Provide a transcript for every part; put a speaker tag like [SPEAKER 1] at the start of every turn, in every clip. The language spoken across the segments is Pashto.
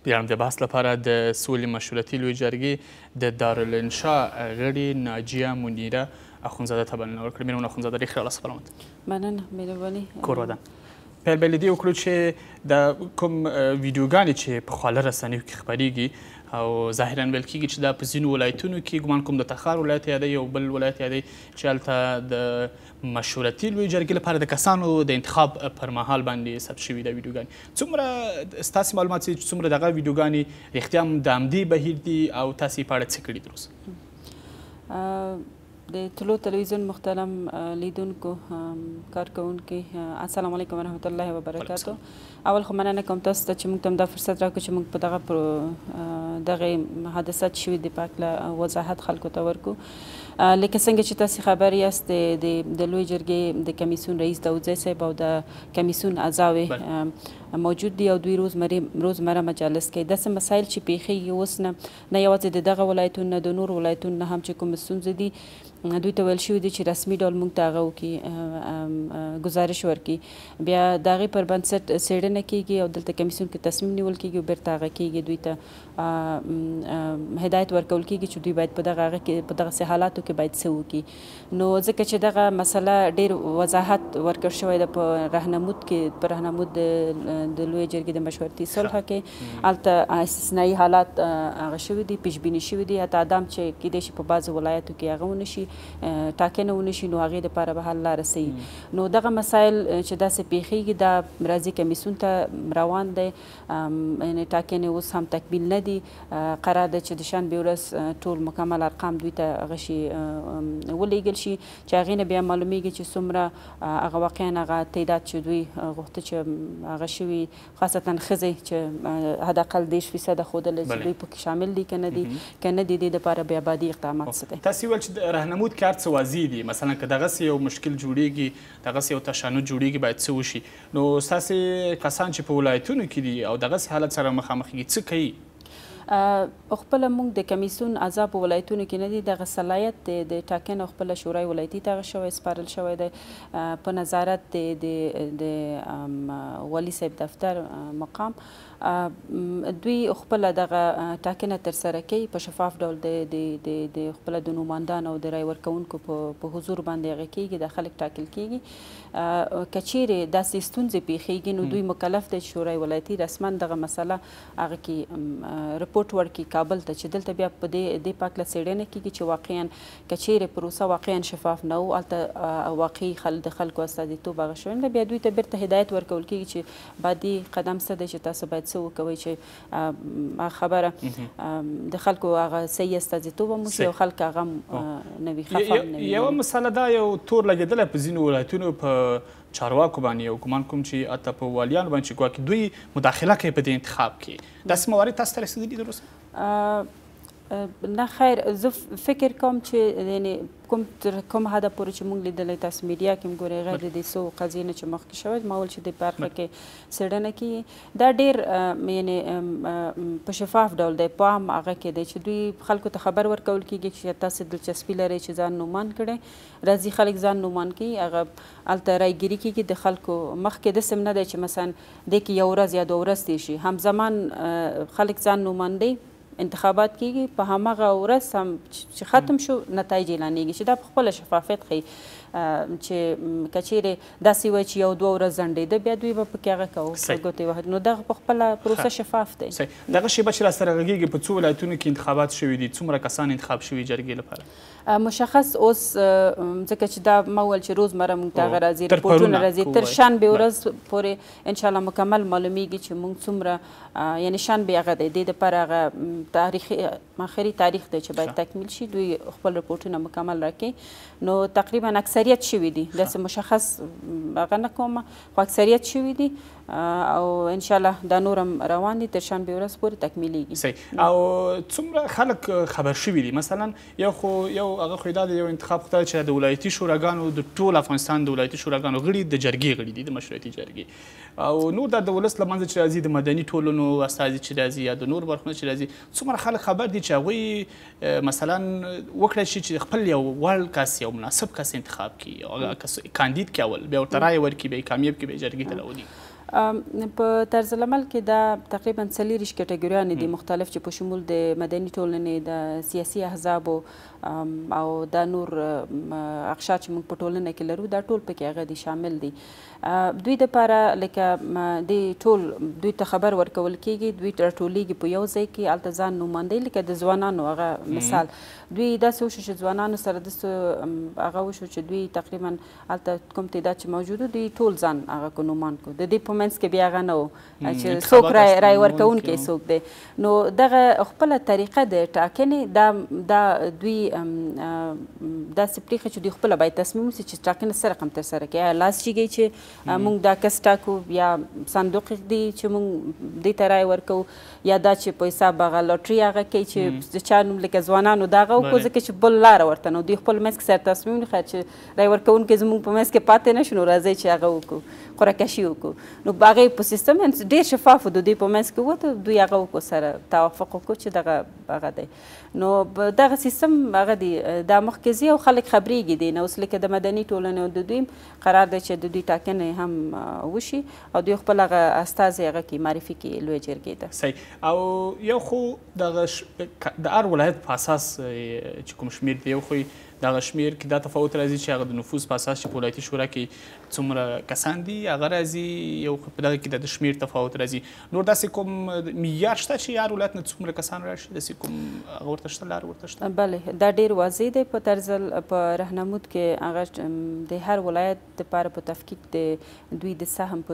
[SPEAKER 1] د بحث لپاره د سولې مشورتي لویې جرګې د دارالانشا غړي ناجیه منیره اخونزاده ته بلنه ورکړې. میرمن اخونزاده ډېر ښه راغلاست، سلامت.
[SPEAKER 2] مننه، مهرباني.
[SPEAKER 1] کور ودان. پیل به له دې وکړو چې د کوم ویډیوګانې چې په خواله رسنیو کې خپرېږي او ظاهرا ویل کېږي چې دا په ځینو ولایتونو کې ګمان کوم د تخار ولایت یادوي او بل ولایت یادوي چې هلته د مشورتي لویې جرګې لپاره د کسانو د انتخاب پر مهال باندې ثبت شوي دا ویډیوګانې. څومره ستاسې معلومات چې څومره دغه ویډیوګانې رښتیا هم د همدې بهیر دي او تاسې یې په اړه څه کړي تر اوسه؟
[SPEAKER 2] د طلوع تلویزیون محترم لیدونکو کارکوونکي السلام علیکم ورحمت الله وبرکاتو. اول خو مننه کوم تاسو ته چې موږ ته دا فرصت راکړو چې موږ په دغه حادثات شوي د په هکله وضاحت خلکو ته ورکړو. لکه څنګه چې تاسې خبر یاست د لویې جرګې د کمیسیون رئیس داودزی صاحب او د کمیسیون اعضاوې موجود دي او دوی روزمره مجالس کوي. داسې مسایل چې پیښیږي اوس نه یوازې د دغه ولایتونو نه د نورو ولایتونو نه هم چې کوم ستونزې دي دوی ته ویل شوي دي چې رسمي ډول موږ ته هغه وکړي، گزارش ورکړي، بیا د هغې پر بنسټ څېړنه کیږي او دلته کمیسیون کې تصمیم نیول کیږي او بیرته هغه کیږي دوی ته هدایت ورکول کیږي چې دوی باید په دغسې حالاتو کې باید څه وکړي. نو ځکه چې دغه مسله ډېر وضاحت ورکړل شوی ده په رهنمود کې، په رهنمود د لویې جرګې د مشورتي صلح کې هلته استثنایي حالات هغه شوي دي، پیشبیني شوي دي، حتی ادام چې کیدای شي په بعضو ولایتو کې هغه ونه شي ټاکنه ونه شي نو هغې دپاره به حل لاره څه وي. نو دغه مسایل چې داسې پیښیږي دا راځي کمیسیون ته روان دی، یعنې ټاکنې اوس هم تکمیل نه دي. قرار ده چې د شنبې ورځ ټول مکمل ارقام دوی ته هغه شي ولیږل شي چې هغې نه بیا معلومیږي چې څومره هغه واقعا هغه تعداد چې دوی غوښته چې هغه شوي خاصتا ښځې چې حداقل 10% ښودله چې دوی پکې شامل دي که نه دي، که نه دي دې دپاره بیا بعدي اقدامات څه دی.
[SPEAKER 1] تاسې ویل چې د رهنمود کار څه واضح دي، مثلا که دغسې یو مشکل جوړیږي، دغسې یو تشنج جوړیږي باید څه وشي. نو ستاسې کسان چې په ولایتونو کې دي او دغسې حالت سره مخامخېږي څه کوي؟
[SPEAKER 2] خپله موږ د کمیسیون اعضا په ولایتونو کې نه دي، دغه صلاحیت د ټاکنو خپله شورای ولایتي ته هغه شوی سپارل شوی دی په نظارت د والي صاحب دفتر مقام. دوی خپله دغه ټاکنه ترسره کوي په شفاف ډول، د خپله د نوماندانو او د رای ورکوونکو په حضور باندې هغه کیږي، د خلک ټاکل کیږي. که چیرې داسې ستونزې پیښیږي نو دوی مکلف دی چې شورای ولایتي رسما دغه مسله هغه کې رپورټ ورکړي کابل ته، چې دلته بیا په دې په هکله څېړنه کیږي چې واقعا که چیرې پروسه واقعا شفاف نه و، هلته واقعي د خلکو استازیتوب هغه شوی نه، بیا دوی ته بیرته هدایت ورکول کیږي چې بعدي قدم څه دی چې تاسو باید څه وکوئ چې خبره د خلکو هغه صحیح استازیتوب هم وشي او خلک هغه نه وي خفه نه وي.
[SPEAKER 1] یوه مسله دا یو تور لګېدلی په ځینو ولایتونو په چارواکو باندې او ګمان کوم چې حتی په والیانو باندې چې ګواکې دوی مداخله کوي په دې انتخاب کې، داسې موارد تاسو ته رسېدلي تر اوسه؟
[SPEAKER 2] نه خیر، زه فکر کوم چې یعنې کوم حده پورې چې موږ لیدلی تاسو میډیا کې هم ګورئ غیر د دې څو قضیې نه چې مخکې شوی ما ویل چې د برخه کې څېړنه کیږي، دا ډېر یعنې په شفاف ډول دی، په عام هغه کې دی چې دوی خلکو ته خبر ورکول کیږي چې تاسې دلچسپي لرئ چې ځان نومان کړئ، راځي خلک ځان نومان کوي، هغه هلته رایګیري کیږي د خلکو مخکې. داسې هم نه دی چې مثلا دې کې یو ورځ یا 2 ورځ تېر شي، همزمان خلک ځان نومان دی، انتخابات کیږي، په هماغه ورځ هم چې ختم شو نتایج اعلانیږي، چې دا په خپله شفافیت ښیي چې که چیرې داسې وای چې 1-2 ورځ ځنډېده بیا دوی به پکې هغه کوو په ګوتې وهل، نو دغه په خپله پروسه شفاف دی.
[SPEAKER 1] دغه شیبه چې راسره غږېږي په څو ولایتونو کې انتخابات شوي دي، څومره کسان انتخاب شوي جرګې لپاره؟
[SPEAKER 2] مشخص اوس ځکه چې دا ما ویل چې روزمره موږ ته هغه راځي، رپورټونه راځي، تر شنبې ورځ پورې انشاءالله مکمل معلومیږي چې موږ څومره یعنې شنبې هغه دی، دې دپاره هغه آخري تاریخ دی چې باید تکمیل شي، دوی خپل رپورټونه مکمل راکړي. نو تقریبا اکثریت شوي دي، داسې مشخص هغه نه کومه، خو اکثریت شوي دي او انشاءالله دا نور هم روان دي، تر شنبې ورځ پورې تکمیلیږي.
[SPEAKER 1] صحیح. او څومره خلک خبر شوي دي؟ مثلا یو هغه خو دا د یو انتخاب خو چې د ولایتي شوراګانو د ټول افغانستان د ولایتي شوراګانو غړي د جرګې غړي دي، د مشورتي جرګې، او نور دا د ولس له منځه چې راځي، د مدني ټولنو استازي چې راځي یا د نور برخونه چې راځي، څومره خلک خبر دي چې هغوی مثلا وکړی شي چې خپل یو وړ کس، یو مناسب کس انتخاب کړي، او هغه کس کاندید کړي، اول بیا ورته رایه ورکړي، بیا یې کامیاب کړي، بیا یې جرګې ته راولي؟
[SPEAKER 2] په طرز العمل کې دا تقریبا 40 کټګوریانې دي مختلف چې په شمول د مدني ټولنې د سیاسي احزابو او دا نور اقشار چې موږ په ټولنه کې لرو دا ټول پکې هغه دي شامل دي. دوی دپاره لکه د ټول دوی ته خبر ورکول کېږي، دوی راټولیږي په یو ځای کې، هلته ځان نوماندی لکه د ځوانانو هغه مثال دوی داسې وشو چې ځوانانو سره داسې هغه وشو چې دوی تقریبا هلته کوم تعداد چې موجود و دوی ټول ځان هغه کو نومان کو. د دې په منځ کې بیا هغه نه و چې څوک رای ورکوونکی څوک دی. نو دغه خپله طریقه د ټاکنې دا دوی داسې پرېښه چې دوی خپله باید تصمیم ونیسي چې ټاکنه څه رقم ترسره کړي. یا لاس جګوي چې موږ دا کس ټاکو، یا صندوق دی چې موږ دې ته رای ورکوو، یا دا چې په حساب هغه لاټري هغه کوي چې د چا نوم لکه ځوانانو د هغه وکړو ځکه چې بل لاره ورته نه. دوی خپل منځ کې سره تصمیم ونیښه چې رای ورکوونکی زموږ په منځ کې پاتې نه شو، نو راځئ چې هغه وکړو، قرعه کشي وکړو. نو هغې په سیستم ډېر شفاف و، د دوی په منځ کې وته دوی هغه وکړو، سره توافق وکړو چې دغه هغه دی. نو دغه سیستم هغه دی دا مخکې ځي او خلک خبرېږي دی. نو اوس لکه د مدني ټولنې او د دوی قرار دی چې د دوی ټاکنې هم وشي او دوی خپل هغه استازی هغه کې معرفي کړي لویې جرګې ته.
[SPEAKER 1] صحیح. او یو خو دغه د هر ولایت په اساس چې کوم شمېر دی، یو خو دغه شمېر کې دا تفاوت راځي چې هغه د نفوس په اساس چې په ولایتي شورا کې څومره کسان دي هغه راځي، یو په دغه کې د شمېر تفاوت راځي. نور داسې کوم معیار شته چې هر ولایت نه څومره کسان راشي؟ داسې کوم هغه ورته شته، لار ورته شته؟
[SPEAKER 2] بلې، دا ډېر واضح دی په طرز په رهنمود کې. هغه د هر ولایت دپاره په تفکیک د دوی د سهم په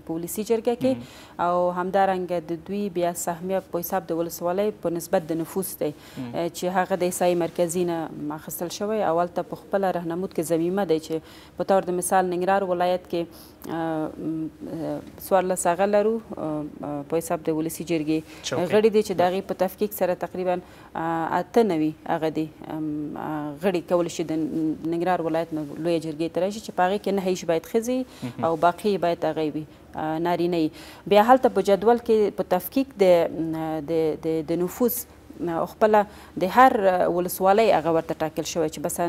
[SPEAKER 2] ولسي جرګه کې او همدارنګه د دوی بیا سهمیه په حساب د ولسوالۍ په نسبت د نفوس دی چې هغه د احصایې مرکزي نه اخیستل شوی. اول ته په خپله رهنمود کې ضمیمه دی چې په طور د مثال ننګرهار ولایت کې 14 هغه لرو په حساب د ولسي جرګې غړي دي چې د هغې په تفکیک سره تقریبا 98 هغه دي غړي کولی شي د ننګرهار ولایت نه لویه جرګې ته راشي چې په هغې کې 9 باید ښځې او باقي باید هغې وي نارینه وي. بیا هلته په جدول کې په تفکیک د نفوس خپله د هر ولسوالۍ هغه ورته ټاکل شوی چې مثلا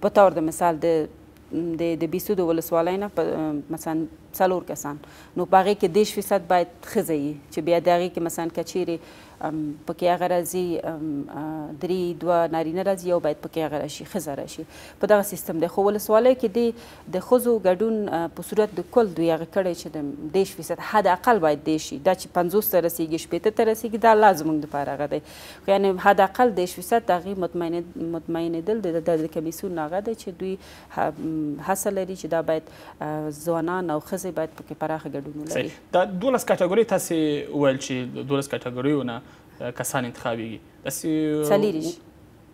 [SPEAKER 2] په طور د مثال د بیسو د ولسوالۍ نه مثلا 4 کسان، نو په هغې کې 10% باید ښځه وي چې بیا د هغې کې مثلا که چیرې پکې هغه راځي 2 نارینه راځي، یو باید پکې هغه راشي ښځه راشي. په دغه سیستم دی. خو ولسوالیو کې د ښځو ګډون په صورت د کل دوی هغه کړی چې د 10% حد اقل باید 10 شي. دا چې 50 ته رسېږي 50 ته رسېږي دا لا زموږ دپاره هغه دی. خو یعنې حد اقل 10% د هغې مطمئنېدل د کمیسیون هغه دی چې دوی هڅه لري چې دا باید ځوانان او ښځې باید پکې پراخه ګډون ولري.
[SPEAKER 1] دا 12 کټګورۍ تاسې وویل چې 12 کټګوریو نه کسان انتخابیږي. داسې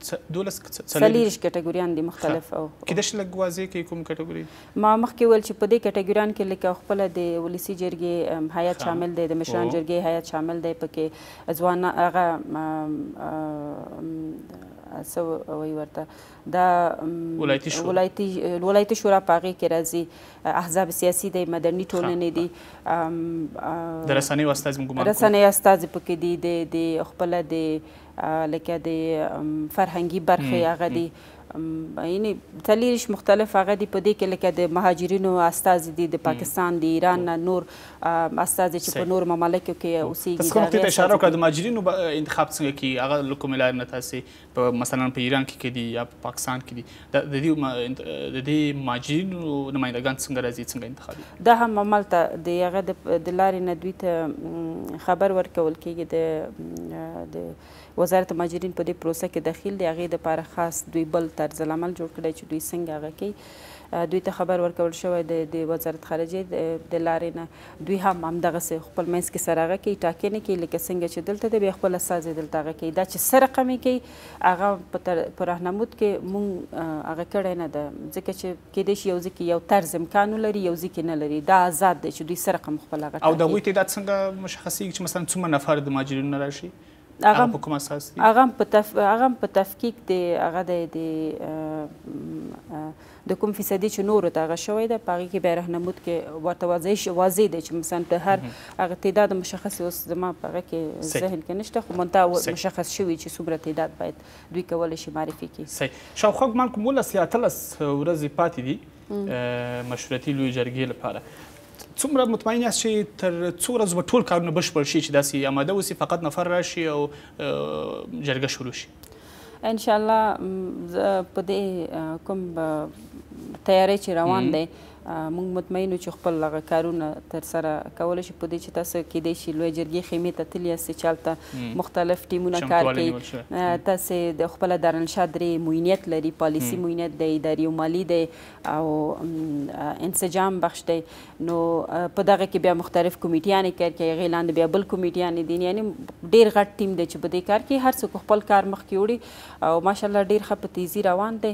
[SPEAKER 2] 40 کټګوریان دي مختلف. او
[SPEAKER 1] کیدای شي لږ واضح کړئ کوم کټګوري؟
[SPEAKER 2] ما مخکې ویل چې په دې کټګوریان کې لکه خپله د ولسي جرګې هیات شامل دی، د مشران جرګې هیات شامل دی، پکې ځوان هغه څه وایي ورته دا ولایتي شورا په هغې کې راځي، احزاب سیاسي دی، مدني ټولنې دي،
[SPEAKER 1] د رسنیو استازي
[SPEAKER 2] رسنیو استازي پکې دي، د خپله د لکه د فرهنګي برخې هغه دي، یعنې 40 مختلف هغه دي. په دې کې لکه د مهاجرینو استازي دي، د پاکستان د ایران نه نور استازي چې په نور ممالکو کې اوسېږي.
[SPEAKER 1] تاسو کوم ته اشاره وکړه د مهاجرینو انتخاب څنګه کیږي؟ هغه له کومې لارې نه تاسې په مثلا په ایران کې دي یا په پاکستان کې دي، د دې مهاجرینو نمایندګان څنګه راځي، څنګه انتخابي؟
[SPEAKER 2] دا هم همالته د هغه د لارې نه دوی ته خبر ورکول کېږي. د وزارت مهاجرین په دې پروسه کې دخیل دی، هغې دپاره خاص دوی بل طرز العمل جوړ کړی چې دوی څنګه هغه کوي. دوی ته خبر ورکول شوی د وزارت خارجې د لارې نه. دوی هم همدغسې خپل منځ کې سره هغه کوي، ټاکنې کوي لکه څنګه چې دلته دی، بیا خپل استازی دلته هغه کوي. دا چې څه رقم یې کوي هغه په رهنمود کې مونږ هغه کړی نه ده، ځکه چې کیدای شي یو ځای کې یو طرز امکان ولري، یو ځای کې نه لري. دا آزاد دی چې دوی څه رقم خپل هغه ټاکي.
[SPEAKER 1] او د هغوی تعداد څنګه مشخصېږي چې مثلا څومره نفر د مهاجرینو نه راشي؟ هغه په کوم اساس دي؟
[SPEAKER 2] هغه په تفکیک دی، هغه د کوم فیصدي چې نورو ته هغه شوی ده، په هغې کې بیا رهنمود کې ورته واضح دی چې مثلا د هر هغه تعداد مشخص اوس زما په هغه کې ذهن کې نشته، خو منتها مشخص شوي چې څومره تعداد باید دوی کولی شي معرفي کړي.
[SPEAKER 1] صحیح. شاوخوا ګمان کوم 11 یا 13 ورځې پاتې دي مشروعیتي لویې جرګې لپاره. څومره مطمئن یاست چې تر څو ورځو به ټول کارونه بشپړ شي چې داسې اماده اوسي فقط نفر راشي او جرګه شروع شي؟
[SPEAKER 2] انشاءالله په دې کوم تیاری چې روان دی موږ مطمئن یو چې خپل هغه کارونه ترسره کولی شي په دې چې تاسو کیدای شي لویې جرګې خیمې ته تللي یاستئ چې هلته مختلف ټیمونه کار کوي تاسې د خپله دارالانشا درې معینیت لري پالیسي معینیت دی اداري او مالي دی او انسجام بخش دی نو په دغه کې بیا مختلف کمیټیانې کار کوي هغې لاندې بیا بل کمیټیانې دي یعنې ډېر غټ ټیم دی چې په دې کار کې هر څوک خپل کار مخکې وړي او ماشاءالله ډېر ښه په تیزي روان دی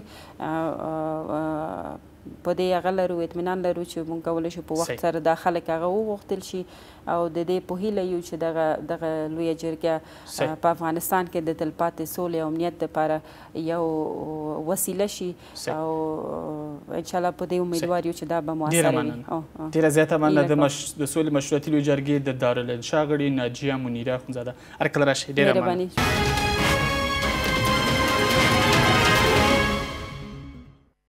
[SPEAKER 2] په دې هغه لرو اطمینان لرو چې موږ کولی شو په وخت سره دا خلک هغه وغوښتل شي او د دې په هیله یو چې دغه لویه جرګه په افغانستان کې د تلپاتې سولې او امنیت دپاره یو وسیله شي او انشاءالله په دې امیدوار یو چې دا به مؤثره وي.
[SPEAKER 1] ډېره زیاته مننه د سولې مشروعیتي لویې جرګې د دارالانشا غړي ناجیه منیره اخندزاده. هر کله راشئ. ډېره مننه.